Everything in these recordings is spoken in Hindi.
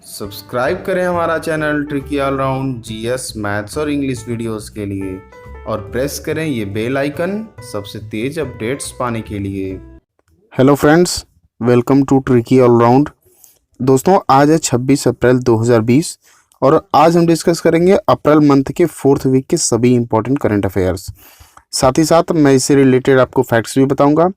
सब्सक्राइब करें हमारा channel tricky all round GS maths और इंग्लिश वीडियोस के लिए और प्रेस करें ये बेल आइकन सबसे तेज अपडेट्स पाने के लिए। Hello friends, welcome to tricky all round. दोस्तों, आज है 26 अप्रैल 2020 और आज हम डिस्कस करेंगे अप्रैल मंथ के 4th वीक के सभी इंपॉर्टेंट करंट अफेयर्स। साथ ही साथ मैं इससे रिलेटेड आपको फैक्ट्स भी बताऊंगा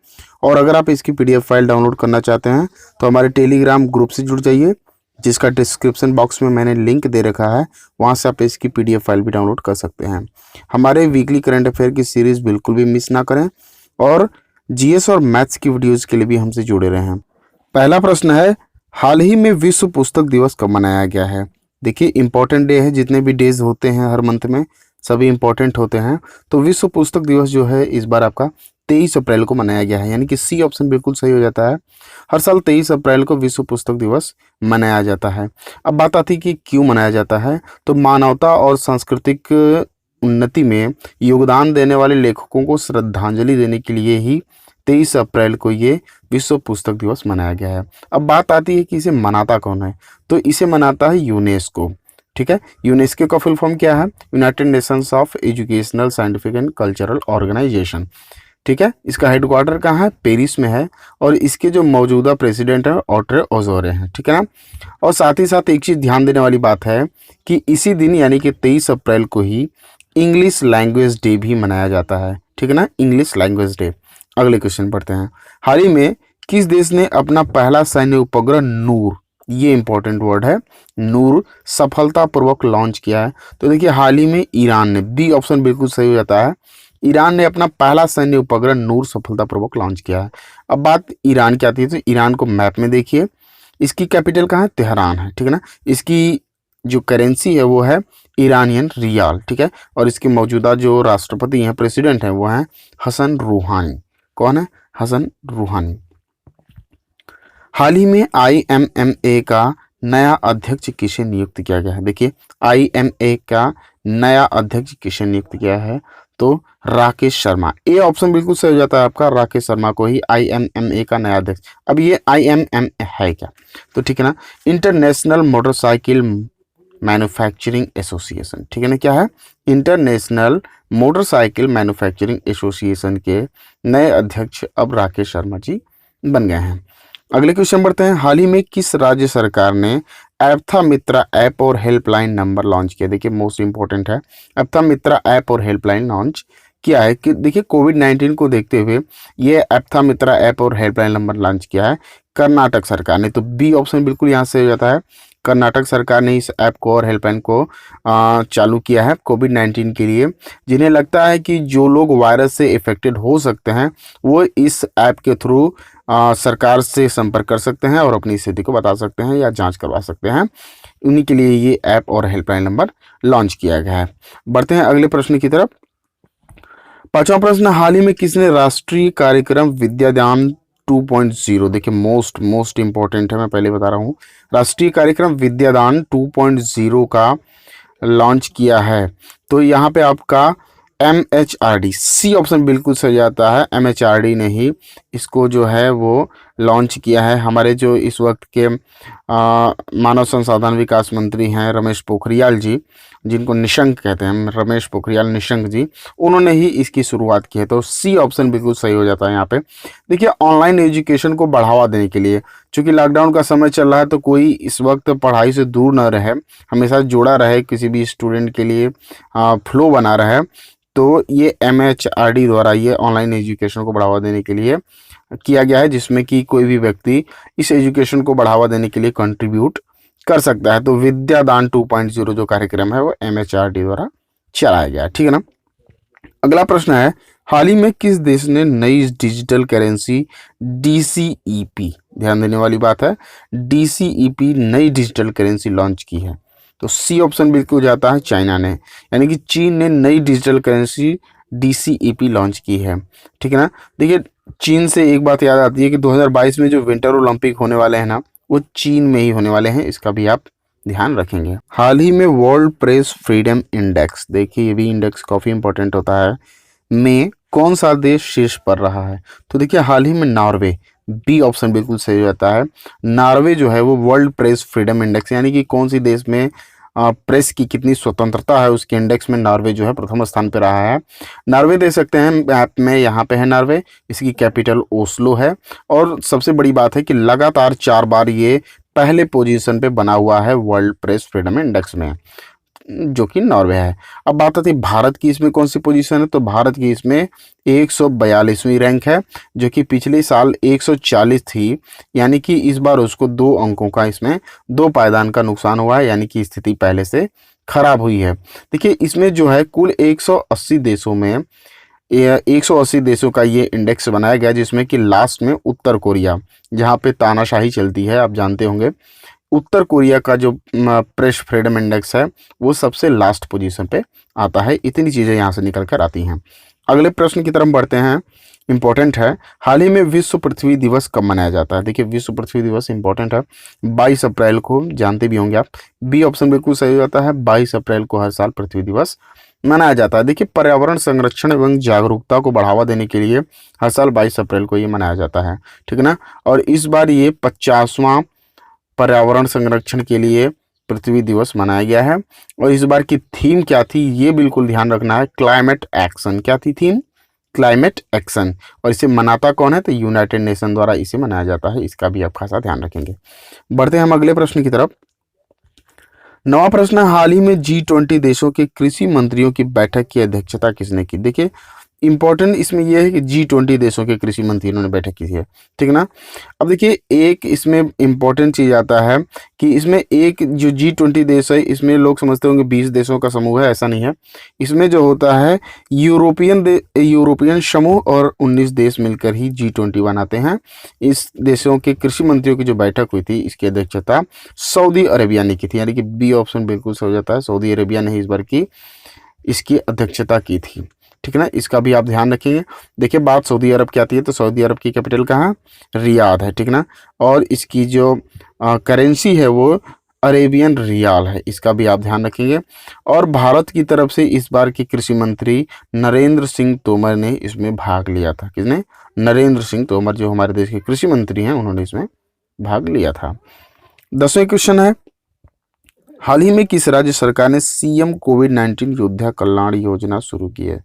और अगर आप इसकी पीडीएफ फाइल डाउनलोड करना चाहते हैं तो हमारे टेलीग्राम ग्रुप से जुड़ जाइए, जिसका डिस्क्रिप्शन बॉक्स में मैंने लिंक दे रखा है। वहां से आप इसकी पीडीएफ फाइल भी डाउनलोड कर सकते हैं। हमारे वीकली करंट अफेयर की सीरीज बिल्कुल भी मिस ना करें और जीएस और मैथ्स की वीडियोज़ के लिए भी हमसे जुड़े रहें। पहला प्रश्न है, हाल ही में विश्व पुस्तक दिवस कब मनाया गया है? देखिए, इंपॉर्टेंट डे है, जितने भी डेज होते हैं हर मंथ में सभी इंपॉर्टेंट होते हैं। तो विश्व पुस्तक दिवस जो है इस बार आपका 23 अप्रैल को मनाया गया है, यानी कि सी ऑप्शन बिल्कुल सही हो जाता है। हर साल 23 अप्रैल को विश्व पुस्तक दिवस मनाया जाता है। अब बात आती है कि क्यों मनाया जाता है, तो मानवता और सांस्कृतिक उन्नति में योगदान देने वाले लेखकों को श्रद्धांजलि देने के लिए ही 23 अप्रैल को ये विश्व पुस्तक दिवस मनाया गया है। अब बात आती है कि इसे मनाता कौन है, तो इसे मनाता है यूनेस्को। ठीक है, यूनेस्को का फुल फॉर्म क्या है? United Nations of educational, scientific and cultural organisation. ठीक है, इसका हेडक्वार्टर कहाँ है? पेरिस में है और इसके जो मौजूदा प्रेसिडेंट है ऑड्रे ऑजोरे हैं। ठीक है ना। और साथ ही साथ एक चीज़ ध्यान देने वाली बात है कि इसी दिन यानी कि 23 अप्रैल को ही इंग्लिश लैंग्वेज डे भी मनाया जाता है। ठीक है ना, इंग्लिश लैंग्वेज डे। अगले क्वेश्चन पढ़ते हैं। हाल ही में किस देश ने अपना पहला सैन्य उपग्रह नूर, ये इंपॉर्टेंट वर्ड है, नूर सफलतापूर्वक लॉन्च किया है? तो देखिए, हाल ही में ईरान ने, बी ऑप्शन बिल्कुल सही हो जाता है, ईरान ने अपना पहला सैन्य उपग्रह नूर सफलतापूर्वक लॉन्च किया है। अब बात ईरान की आती है, तो ईरान को मैप में देखिए, इसकी कैपिटल कहाँ है? तेहरान है। ठीक है ना। इसकी जो करेंसी है वो है ईरानियन रियाल। ठीक है, और इसके मौजूदा जो राष्ट्रपति हैं, प्रेसिडेंट हैं, वो हैं हसन रूहानी। कौन है? हसन रूहानी। हाल ही में आईएमएमए का नया अध्यक्ष किसे नियुक्त किया गया है? देखिए, आईएमए का नया अध्यक्ष किसे नियुक्त किया है? तो राकेश शर्मा। ए ऑप्शन बिल्कुल सही हो जाता है आपका, राकेश शर्मा को ही आईएमएमए का नया अध्यक्ष। अब ये आईएमएमए है क्या? तो ठीक है ना, इंटरनेशनल मोटरसाइकिल मैन्युफैक्चरिंग एसोसिएशन। ठीक है ना, क्या है? इंटरनेशनल मोटरसाइकिल मैन्युफैक्चरिंग एसोसिएशन के नए अध्यक्ष अब राकेश शर्मा जी बन गए हैं। अगले क्वेश्चन बढ़ते हैं। हाल ही में किस राज्य सरकार ने एप्था मित्रा ऐप और हेल्पलाइन नंबर लॉन्च किया? देखिए, मोस्ट इंपॉर्टेंट है, एप्था मित्रा ऐप और हेल्पलाइन लॉन्च किया है कि देखिए कोविड-19 को देखते हुए ये एप्था मित्रा ऐप और हेल्पलाइन नंबर लॉन्च किया है कर्नाटक सरकार ने। तो बी ऑप्शन बिल्कुल यहाँ से हो जाता है, कर्नाटक सरकार ने इस ऐप को और हेल्पलाइन को चालू किया है कोविड-19 के लिए। जिन्हें लगता है कि जो लोग वायरस से इफेक्टेड हो सकते हैं वो इस ऐप के थ्रू सरकार से संपर्क कर सकते हैं और अपनी स्थिति को बता सकते हैं या जांच करवा सकते हैं। उन्हीं के लिए ये ऐप और हेल्पलाइन नंबर लॉन्च किया गया है। बढ़ते हैं अगले प्रश्न की तरफ। पांचवा प्रश्न, हाल ही में किसने राष्ट्रीय कार्यक्रम विद्यादान 2.0, देखिए मोस्ट इंपॉर्टेंट है, मैं पहले बता रहा हूँ, राष्ट्रीय कार्यक्रम विद्यादान 2.0 का लॉन्च किया है? तो यहाँ पे आपका MHRD, सी ऑप्शन बिल्कुल सही आता है, MHRD ने ही इसको जो है वो लॉन्च किया है। हमारे जो इस वक्त के मानव संसाधन विकास मंत्री हैं रमेश पोखरियाल जी, जिनको निशंक कहते हैं, रमेश पोखरियाल निशंक जी, उन्होंने ही इसकी शुरुआत की है। तो सी ऑप्शन बिल्कुल सही हो जाता है यहाँ पे। देखिए, ऑनलाइन एजुकेशन को बढ़ावा देने के लिए, चूँकि लॉकडाउन का समय चल रहा है, तो कोई इस वक्त पढ़ाई से दूर न रहे, हमेशा जुड़ा रहे, किसी भी स्टूडेंट के लिए फ्लो बना रहे, तो ये MHRD द्वारा ये ऑनलाइन एजुकेशन को बढ़ावा देने के लिए किया गया है, जिसमें कि कोई भी व्यक्ति इस एजुकेशन को बढ़ावा देने के लिए कंट्रीब्यूट कर सकता है। तो विद्यादान 2.0 जो कार्यक्रम है वो MHRD द्वारा चलाया गया है। ठीक है ना। अगला प्रश्न है, हाल ही में किस देश ने नई डिजिटल करेंसी DCEP, ध्यान देने वाली बात है, DCEP नई डिजिटल करेंसी लॉन्च की है? तो सी ऑप्शन बिल्कुल जाता है, चाइना ने, यानी कि चीन ने नई डिजिटल करेंसी DCEP लॉन्च की है। ठीक है ना। देखिए, चीन से एक बात याद आती है कि 2022 में जो विंटर ओलंपिक होने वाले हैं ना, वो चीन में ही होने वाले हैं, इसका भी आप ध्यान रखेंगे। हाल ही में वर्ल्ड प्रेस फ्रीडम इंडेक्स, देखिए ये भी इंडेक्स काफ़ी इंपॉर्टेंट होता है, में कौन सा देश शीर्ष पर रहा है? तो देखिए, हाल ही में नॉर्वे बी ऑप्शन बिल्कुल सही हो जाता है। नॉर्वे जो है वो वर्ल्ड प्रेस फ्रीडम इंडेक्स, यानी कि कौन सी देश में प्रेस की कितनी स्वतंत्रता है उसके इंडेक्स में नॉर्वे जो है प्रथम स्थान पर रहा है। नॉर्वे देख सकते हैं मैप में, यहाँ पे है नॉर्वे, इसकी कैपिटल ओस्लो है। और सबसे बड़ी बात है कि लगातार 4 बार ये पहले पोजीशन पे बना हुआ है वर्ल्ड प्रेस फ्रीडम इंडेक्स में, जो कि नॉर्वे है। अब बात आती है भारत की, इसमें कौन सी पोजीशन है, तो भारत की इसमें 142वीं रैंक है, जो कि पिछले साल 140 थी। यानी कि इस बार उसको 2 अंकों का, इसमें 2 पायदान का नुकसान हुआ है, यानी कि स्थिति पहले से खराब हुई है। देखिए इसमें जो है कुल 180 देशों में 180 देशों का ये इंडेक्स बनाया गया, जिसमें कि लास्ट में उत्तर कोरिया, जहाँ पे तानाशाही चलती है आप जानते होंगे, उत्तर कोरिया का जो प्रेस फ्रीडम इंडेक्स है वो सबसे लास्ट पोजीशन पे आता है। इतनी चीज़ें यहाँ से निकल कर आती हैं। अगले प्रश्न की तरफ बढ़ते हैं, इंपॉर्टेंट है। हाल ही में विश्व पृथ्वी दिवस कब मनाया जाता है? देखिए विश्व पृथ्वी दिवस इंपॉर्टेंट है, 22 अप्रैल को, जानते भी होंगे आप। बी ऑप्शन बिल्कुल सही होता है, 22 अप्रैल को हर साल पृथ्वी दिवस मनाया जाता है। देखिए पर्यावरण संरक्षण एवं जागरूकता को बढ़ावा देने के लिए हर साल 22 अप्रैल को ये मनाया जाता है, ठीक है ना। और इस बार ये 50वां पर्यावरण संरक्षण के लिए पृथ्वी दिवस मनाया गया है। और इस बार की थीम क्या थी ये बिल्कुल ध्यान रखना है, क्लाइमेट एक्शन। क्या थी थीम? Climate action. और इसे मनाता कौन है? तो यूनाइटेड नेशन द्वारा इसे मनाया जाता है, इसका भी आप खासा ध्यान रखेंगे। बढ़ते हैं हम अगले प्रश्न की तरफ। 9वां प्रश्न, हाल ही में G20 देशों के कृषि मंत्रियों की बैठक की अध्यक्षता किसने की? देखिए इंपॉर्टेंट इसमें यह है कि G20 देशों के कृषि मंत्रियों ने बैठक की है, ठीक है ना। अब देखिए एक इसमें इंपॉर्टेंट चीज़ आता है कि इसमें एक जो G20 देश है, इसमें लोग समझते होंगे 20 देशों का समूह है, ऐसा नहीं है। इसमें जो होता है यूरोपियन समूह और 19 देश मिलकर ही G20 बनाते हैं। इस देशों के कृषि मंत्रियों की जो बैठक हुई थी इसकी अध्यक्षता सऊदी अरेबिया ने की थी, यानी कि बी ऑप्शन बिल्कुल सही हो जाता है, सऊदी अरेबिया ने इस बार की इसकी अध्यक्षता की थी, ठीक है ना। इसका भी आप ध्यान रखिए। देखिए बात सऊदी अरब की आती है तो सऊदी अरब की कैपिटल कहाँ? रियाद है, ठीक ना। और इसकी जो करेंसी है वो अरेबियन रियाल है, इसका भी आप ध्यान रखेंगे। और भारत की तरफ से इस बार के कृषि मंत्री नरेंद्र सिंह तोमर ने इसमें भाग लिया था। किसने? नरेंद्र सिंह तोमर, जो हमारे देश के कृषि मंत्री हैं, उन्होंने इसमें भाग लिया था। 10वां क्वेश्चन है, हाल ही में किस राज्य सरकार ने सीएम कोविड-19 योद्धा कल्याण योजना शुरू की है?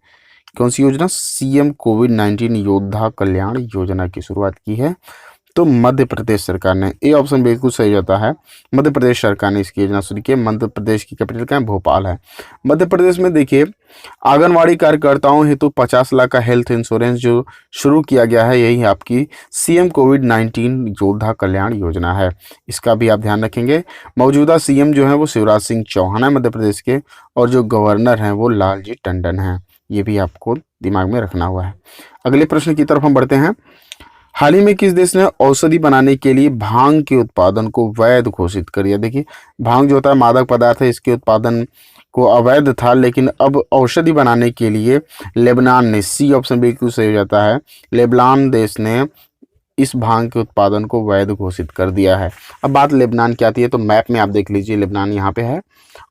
कौन सी योजना? सीएम कोविड-19 योद्धा कल्याण योजना की शुरुआत की है तो मध्य प्रदेश सरकार ने। ए ऑप्शन बिल्कुल सही होता है, मध्य प्रदेश सरकार ने इसकी योजना शुरू की है। मध्य प्रदेश की कैपिटल क्या है? भोपाल है। मध्य प्रदेश में देखिए आंगनवाड़ी कार्यकर्ताओं हेतु 50 लाख का हेल्थ इंश्योरेंस जो शुरू किया गया है, यही आपकी सीएम कोविड-19 योद्धा कल्याण योजना है, इसका भी आप ध्यान रखेंगे। मौजूदा सीएम जो है वो शिवराज सिंह चौहान है मध्य प्रदेश के, और जो गवर्नर हैं वो लालजी टंडन हैं, ये भी आपको दिमाग में रखना हुआ है। अगले प्रश्न की तरफ हम बढ़ते हैं। हाल ही में किस देश ने औषधि बनाने के लिए भांग के उत्पादन को वैध घोषित कर दिया? देखिए भांग जो होता है मादक पदार्थ है, इसके उत्पादन को अवैध था, लेकिन अब औषधि बनाने के लिए लेबनान ने, सी ऑप्शन बिल्कुल सही हो जाता है, लेबनान देश ने इस भांग के उत्पादन को वैध घोषित कर दिया है। अब बात लेबनान की आती है तो मैप में आप देख लीजिए, लेबनान यहाँ पे है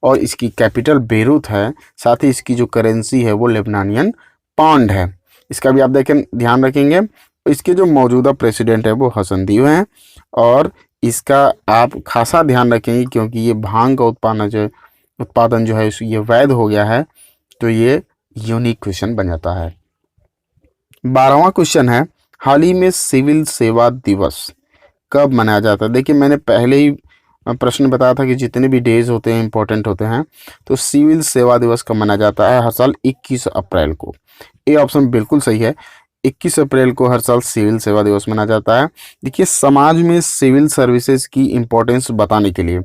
और इसकी कैपिटल बेरूत है, साथ ही इसकी जो करेंसी है वो लेबनानियन पाउंड है, इसका भी आप देखें ध्यान रखेंगे। इसके जो मौजूदा प्रेसिडेंट है वो हसन दीव हैं, और इसका आप खासा ध्यान रखेंगे क्योंकि ये भांग का उत्पादन जो है ये वैध हो गया है, तो ये यूनिक क्वेश्चन बन जाता है। 12वां क्वेश्चन है, हाल ही में सिविल सेवा दिवस कब मनाया जाता है? देखिए मैंने पहले ही प्रश्न बताया था कि जितने भी डेज होते हैं इंपॉर्टेंट होते हैं, तो सिविल सेवा दिवस कब मनाया जाता है? हर साल 21 अप्रैल को। ए ऑप्शन बिल्कुल सही है, 21 अप्रैल को हर साल सिविल सेवा दिवस मनाया जाता है। देखिए समाज में सिविल सर्विसेज की इम्पोर्टेंस बताने के लिए,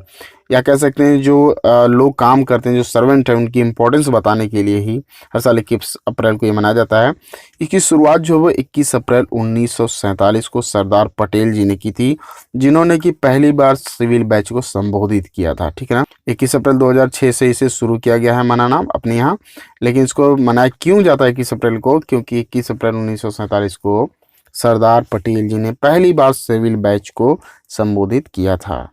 या कह सकते हैं जो लोग काम करते हैं, जो सर्वेंट हैं, उनकी इम्पोर्टेंस बताने के लिए ही हर साल 21 अप्रैल को ये मनाया जाता है। इसकी शुरुआत जो है वो 21 अप्रैल 1947 को सरदार पटेल जी ने की थी, जिन्होंने कि पहली बार सिविल बैच को संबोधित किया था, ठीक है ना। 21 अप्रैल 2006 से इसे शुरू किया गया है मनाना अपने यहाँ, लेकिन इसको मनाया क्यों जाता है 21 अप्रैल को? क्योंकि 21 अप्रैल 1947 को सरदार पटेल जी ने पहली बार सिविल बैच को संबोधित किया था।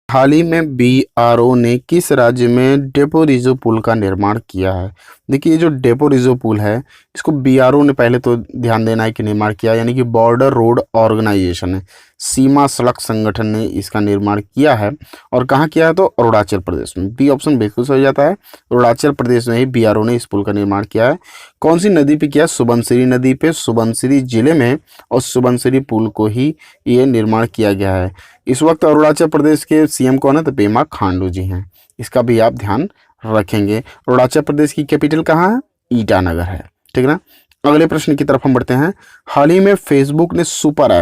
हाल ही में बीआरओ ने किस राज्य में डेपो रिजो पुल का निर्माण किया है? देखिए, ये जो डेपो रिजो पुल है, इसको बीआरओ ने पहले तो ध्यान देना है कि निर्माण किया, यानी कि बॉर्डर रोड ऑर्गेनाइजेशन है, सीमा सड़क संगठन ने इसका निर्माण किया है। और कहाँ किया है? तो अरुणाचल प्रदेश में। बी ऑप्शन बिल्कुल सही हो जाता है, अरुणाचल प्रदेश में ही बीआरओ ने इस पुल का निर्माण किया है। कौन सी नदी पे किया? सुबनसिरी नदी पे, सुबनसिरी जिले में, और सुबनसिरी पुल को ही ये निर्माण किया गया है। इस वक्त अरुणाचल प्रदेश के सीएम कौन है? तो पेमा खांडू जी हैं। इसका भी आप ध्यान रखेंगे। अरुणाचल प्रदेश की कैपिटल कहाँ है? ईटानगर है। ठीक है ना। अगले प्रश्न की तरफ हम बढ़ते हैं। हाल ही में फेसबुक ने सुपर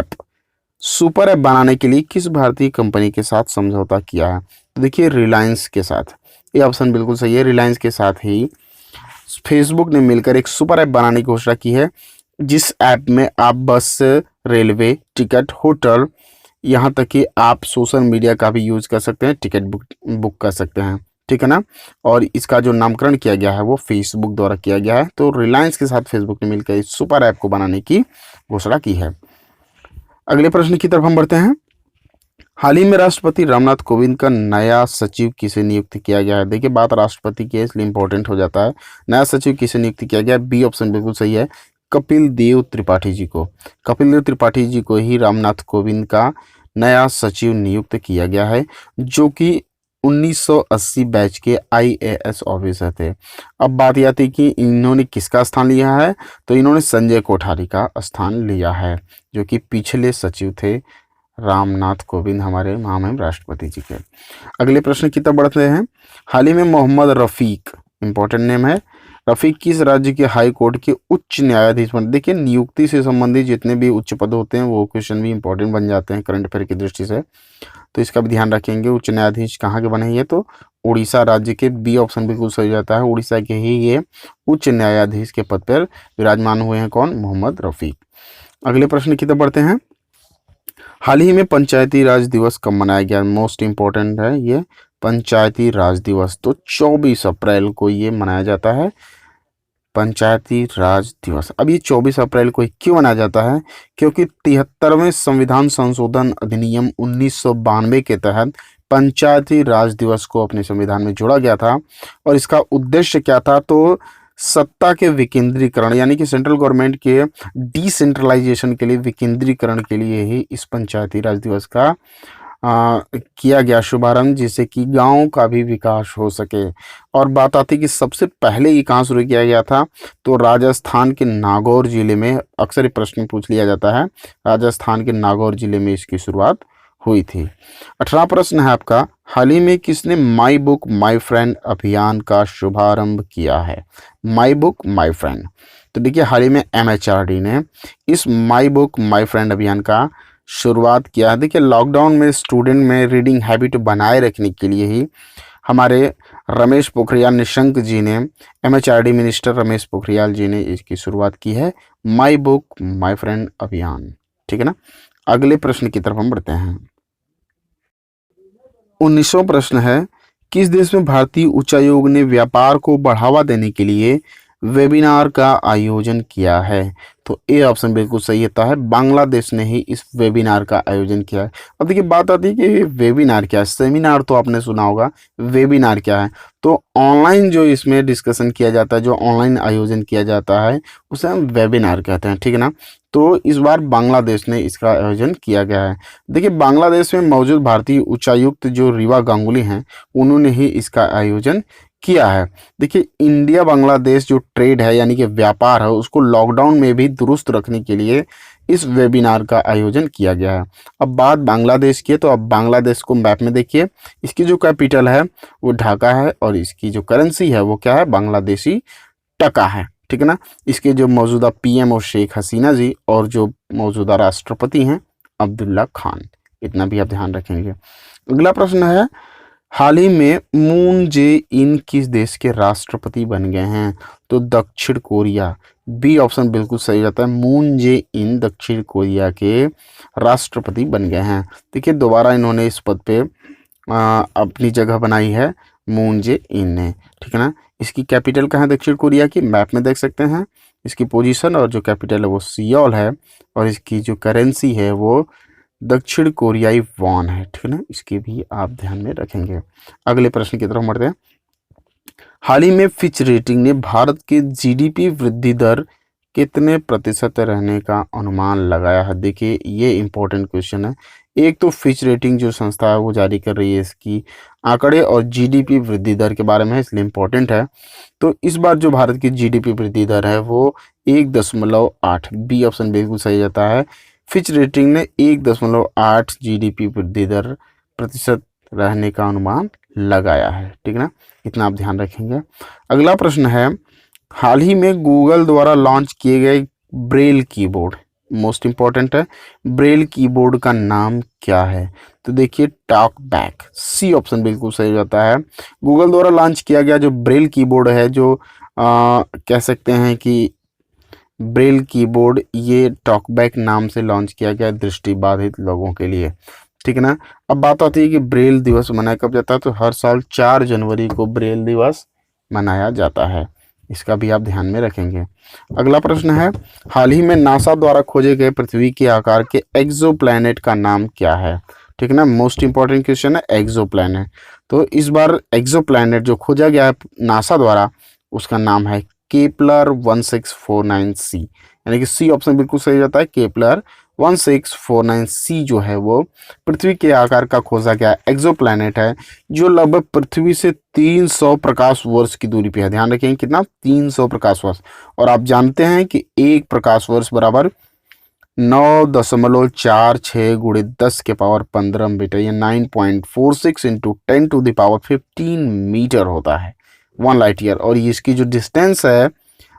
ऐप बनाने के लिए किस भारतीय कंपनी के साथ समझौता किया है? तो देखिए, रिलायंस के साथ। ये ऑप्शन बिल्कुल सही है, रिलायंस के साथ ही फेसबुक ने मिलकर एक सुपर ऐप बनाने की घोषणा की है, जिस ऐप में आप बस, रेलवे टिकट, होटल, यहाँ तक कि आप सोशल मीडिया का भी यूज कर सकते हैं, टिकट बुक कर सकते हैं। ठीक है ना। और इसका जो नामकरण किया गया है वो फेसबुक द्वारा किया गया है। तो रिलायंस के साथ फेसबुक ने मिलकर इस सुपर ऐप को बनाने की घोषणा की है। अगले प्रश्न की तरफ हम बढ़ते हैं। हाल ही में राष्ट्रपति रामनाथ कोविंद का नया सचिव किसे नियुक्त किया गया है? देखिए, बात राष्ट्रपति की है इसलिए इंपॉर्टेंट हो जाता है। नया सचिव किसे नियुक्त किया गया? बी ऑप्शन बिल्कुल सही है, कपिल देव त्रिपाठी जी को। कपिल देव त्रिपाठी जी को ही रामनाथ कोविंद का नया सचिव नियुक्त किया गया है, जो कि 1980 बैच के आईएएस ऑफिसर थे। अब बात यह थी कि इन्होंने किसका स्थान लिया है? तो इन्होंने संजय कोठारी का स्थान लिया है, जो कि पिछले सचिव थे रामनाथ कोविंद, हमारे महामहिम राष्ट्रपति जी के। अगले प्रश्न की तरफ बढ़ते हैं। हाल ही में मोहम्मद रफ़ीक, इंपॉर्टेंट नेम है, रफ़ीक किस राज्य के हाई कोर्ट के उच्च न्यायाधीश बने? देखिए, नियुक्ति से संबंधित जितने भी उच्च पद होते हैं वो क्वेश्चन भी इंपॉर्टेंट बन जाते हैं करंट अफेयर की दृष्टि से, तो इसका भी ध्यान रखेंगे। उच्च न्यायाधीश कहाँ के बने? ये तो उड़ीसा राज्य के। बी ऑप्शन बिल्कुल सही जाता है, उड़ीसा के ही ये उच्च न्यायाधीश के पद पर विराजमान हुए हैं। कौन? मोहम्मद रफ़ीक। अगले प्रश्न की तरफ बढ़ते हैं। हाल ही में पंचायती राज दिवस कब मनाया गया? मोस्ट इम्पोर्टेंट है ये पंचायती राज दिवस, तो 24 अप्रैल को ये मनाया जाता है, पंचायती राज दिवस। अब ये 24 अप्रैल को क्यों मनाया जाता है? क्योंकि 73वें संविधान संशोधन अधिनियम 1992 के तहत पंचायती राज दिवस को अपने संविधान में जोड़ा गया था। और इसका उद्देश्य क्या था? तो सत्ता के विकेंद्रीकरण, यानी कि सेंट्रल गवर्नमेंट के डिसेंट्रलाइजेशन के लिए, विकेंद्रीकरण के लिए ही इस पंचायती राज दिवस का किया गया शुभारंभ, जिससे कि गांव का भी विकास हो सके। और बात आती कि सबसे पहले ये कहाँ शुरू किया गया था? तो राजस्थान के नागौर जिले में। अक्सर ये प्रश्न पूछ लिया जाता है, राजस्थान के नागौर जिले में इसकी शुरुआत हुई थी। 18वां प्रश्न है आपका। हाल ही में किसने माई बुक माई फ्रेंड अभियान का शुभारंभ किया है? माई बुक माई फ्रेंड, तो देखिए, हाल ही में एमएचआरडी ने इस माई बुक माई फ्रेंड अभियान का शुरुआत किया है। देखिए, लॉकडाउन में स्टूडेंट में रीडिंग हैबिट बनाए रखने के लिए ही हमारे रमेश पोखरियाल निशंक जी ने, एमएचआरडी मिनिस्टर रमेश पोखरियाल जी ने इसकी शुरुआत की है, माई बुक माई फ्रेंड अभियान। ठीक है ना। अगले प्रश्न की तरफ हम बढ़ते हैं। 19वां प्रश्न है, किस देश में भारतीय उच्चायोग ने व्यापार को बढ़ावा देने के लिए वेबिनार का आयोजन किया है? तो ए ऑप्शन बिल्कुल सही होता है, बांग्लादेश ने ही इस वेबिनार का आयोजन किया है। अब देखिए, बात आती है कि वेबिनार क्या है। सेमिनार तो आपने सुना होगा, वेबिनार क्या है? तो ऑनलाइन जो इसमें डिस्कशन किया जाता है, जो ऑनलाइन आयोजन किया जाता है, उसे हम वेबिनार कहते हैं। ठीक है ना। तो इस बार बांग्लादेश ने इसका आयोजन किया गया है। देखिए, बांग्लादेश में मौजूद भारतीय उच्चायुक्त जो रीवा गांगुली हैं, उन्होंने ही इसका आयोजन किया है। देखिए, इंडिया बांग्लादेश जो ट्रेड है, यानी कि व्यापार है, उसको लॉकडाउन में भी दुरुस्त रखने के लिए इस वेबिनार का आयोजन किया गया है। अब बात बांग्लादेश की है, तो अब बांग्लादेश को मैप में देखिए, इसकी जो कैपिटल है वो ढाका है, और इसकी जो करेंसी है वो क्या है? बांग्लादेशी टका है। ठीक है ना। इसके जो मौजूदा पीएम और शेख हसीना जी, और जो मौजूदा राष्ट्रपति हैं अब्दुल्ला खान, इतना भी आप ध्यान रखेंगे। अगला प्रश्न है, हाल ही में मून जे इन किस देश के राष्ट्रपति बन गए हैं? तो दक्षिण कोरिया। बी ऑप्शन बिल्कुल सही रहता है, मून जे इन दक्षिण कोरिया के राष्ट्रपति बन गए हैं। देखिए, दोबारा इन्होंने इस पद पे अपनी जगह बनाई है, मून जे इन ने। ठीक है ना। इसकी कैपिटल कहाँ है दक्षिण कोरिया की? मैप में देख सकते हैं इसकी पोजीशन, और जो कैपिटल है वो सियोल है, और इसकी जो करेंसी है वो दक्षिण कोरियाई वॉन है, ठीक है ना, इसके भी आप ध्यान में रखेंगे। अगले प्रश्न की तरफ बढ़ते हैं। हाल ही में फिच रेटिंग ने भारत के जीडीपी वृद्धि दर कितने प्रतिशत रहने का अनुमान लगाया है? देखिए ये इंपॉर्टेंट क्वेश्चन है। एक तो फिच रेटिंग जो संस्था है वो जारी कर रही है इसकी आंकड़े और जीडीपी वृद्धि दर के बारे में है, इसलिए इम्पोर्टेंट है। तो इस बार जो भारत की जीडीपी वृद्धि दर है वो 1.8, बी ऑप्शन बिल्कुल सही जाता है। फिच रेटिंग ने 1.8 जीडीपी वृद्धि दर प्रतिशत रहने का अनुमान लगाया है, ठीक है ना, इतना आप ध्यान रखेंगे। अगला प्रश्न है, हाल ही में गूगल द्वारा लॉन्च किए गए ब्रेल कीबोर्ड, मोस्ट इंपॉर्टेंट है, ब्रेल कीबोर्ड का नाम क्या है? तो देखिए टॉक बैक, सी ऑप्शन बिल्कुल सही जाता है। गूगल द्वारा लॉन्च किया गया जो ब्रेल कीबोर्ड है, जो कह सकते हैं कि ब्रेल कीबोर्ड, ये टॉकबैक नाम से लॉन्च किया गया दृष्टिबाधित लोगों के लिए, ठीक है ना। अब बात आती है कि ब्रेल दिवस मनाया कब जाता है, तो हर साल 4 जनवरी को ब्रेल दिवस मनाया जाता है, इसका भी आप ध्यान में रखेंगे। अगला प्रश्न है, हाल ही में नासा द्वारा खोजे गए पृथ्वी के आकार के एक्सोप्लैनेट का नाम क्या है? ठीक है ना, मोस्ट इंपॉर्टेंट क्वेश्चन है एक्सोप्लैनेट। तो इस बार एक्सोप्लैनेट जो खोजा गया है नासा द्वारा उसका नाम है केपलर 1649c, यानी कि सी ऑप्शन बिल्कुल सही जाता है। केपलर 1649c जो है वो पृथ्वी के आकार का खोजा गया एक्सोप्लैनेट है, जो लगभग पृथ्वी से 300 प्रकाश वर्ष की दूरी पे है। ध्यान रखें कितना, 300 प्रकाश वर्ष। और आप जानते हैं कि एक प्रकाश वर्ष बराबर 9.46 गुणे 10 के पावर 15 मीटर, या 9.46 इंटू 10⁻15 मीटर होता है, 1 लाइट ईयर। और ये इसकी जो डिस्टेंस है,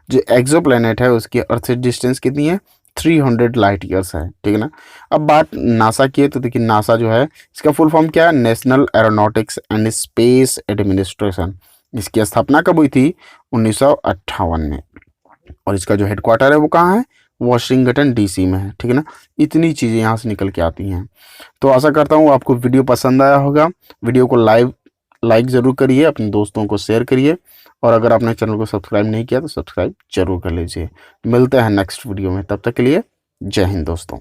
जो एक्सोप्लैनेट है उसकी अर्थ से डिस्टेंस कितनी है, 300 लाइट ईयर्स है, ठीक है ना। अब बात नासा की है, तो देखिए नासा जो है इसका फुल फॉर्म क्या है, national aeronautics and space administration. इसकी स्थापना कब हुई थी, 1958 में। और इसका जो हेडक्वार्टर है वो कहाँ है, वॉशिंगटन डीसी में है, ठीक है ना। इतनी चीज़ें यहाँ से निकल के आती हैं। तो आशा करता हूँ आपको वीडियो पसंद आया होगा। वीडियो को लाइक ज़रूर करिए, अपने दोस्तों को शेयर करिए, और अगर आपने चैनल को सब्सक्राइब नहीं किया तो सब्सक्राइब जरूर कर लीजिए। मिलते हैं नेक्स्ट वीडियो में, तब तक के लिए जय हिंद दोस्तों।